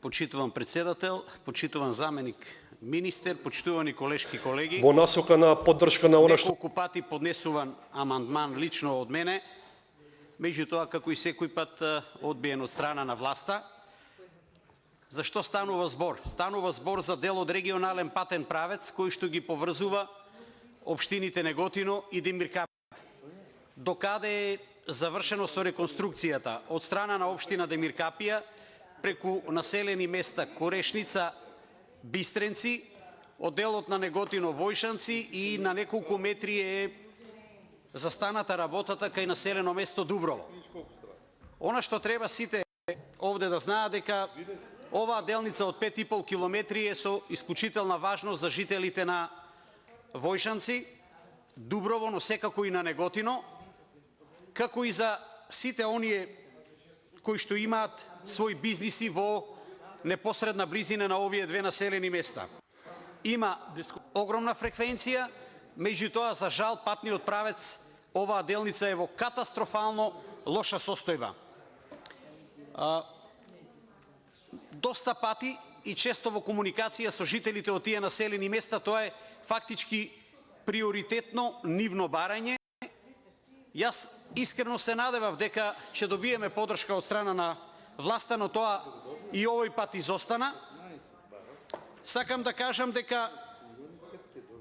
Почитуван председател, почитуван заменик министер, почитувани колешки колеги. Во насока на поддршка на она што Неколку пати поднесуван амандман лично од мене, меѓутоа како и секој пат одбиен од страна на власта. Зашто станува збор? Станува збор за дел од регионален патен правец кој што ги поврзува општините Неготино и Демиркапија. Докаде е завршено со реконструкцијата од страна на општина Демиркапија преку населени места Корешница, Бистренци, од делот на Неготино Војшанци и на неколку метри е застаната работата кај населено место Дуброво. Она што треба сите овде да знаат дека оваа делница од 5,5 километри е со исклучителна важност за жителите на Војшанци, Дуброво, но секако и на Неготино, како и за сите оние кои што имаат своји бизниси во непосредна близина на овие две населени места. Има огромна фреквенција, меѓутоа за жал патниот правец оваа делница е во катастрофално лоша состојба. Доста пати и често во комуникација со жителите од тие населени места тоа е фактички приоритетно нивно барање. Јас искрено се надевав дека ќе добиеме поддршка од страна на власта, но тоа и овој пат изостана. Сакам да кажам дека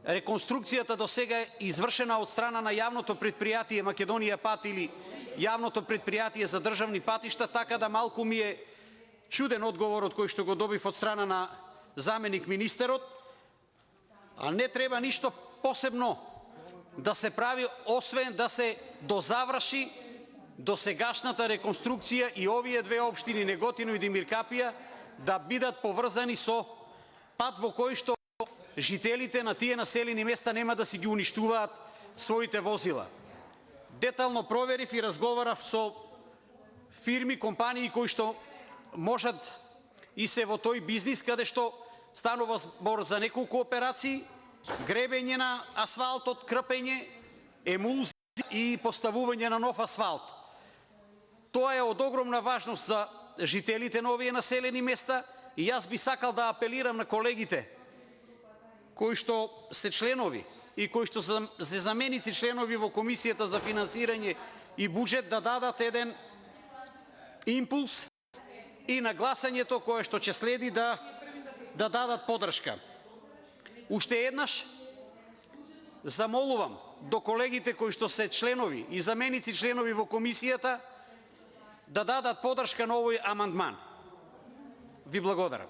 реконструкцијата до сега е извршена од страна на јавното предпријатие Македонија пат или јавното предпријатие за државни патишта, така да малку ми е чуден одговорот кој што го добив од страна на заменик министерот, а не треба ништо посебно да се прави, освен да се дозаврши досегашната реконструкција и овие две општини Неготино и Демиркапија да бидат поврзани со пат во кој што жителите на тие населени места нема да си ги уништуваат своите возила. Детално проверив и разговарав со фирми, компании кои што можат и се во тој бизнис, каде што станува збор за неколку операции, гребење на асфалтот, крпење, емулзија и поставување на нов асфалт. Тоа е од огромна важност за жителите на овие населени места и јас би сакал да апелирам на колегите кои што се членови и кои што се заменици членови во Комисијата за финансирање и буџет да дадат еден импулс и на гласањето кое што ќе следи да дадат поддршка. Уште еднаш замолувам до колегите кои што се членови и заменици членови во комисијата да дадат поддршка на овој амандман. Ви благодарам.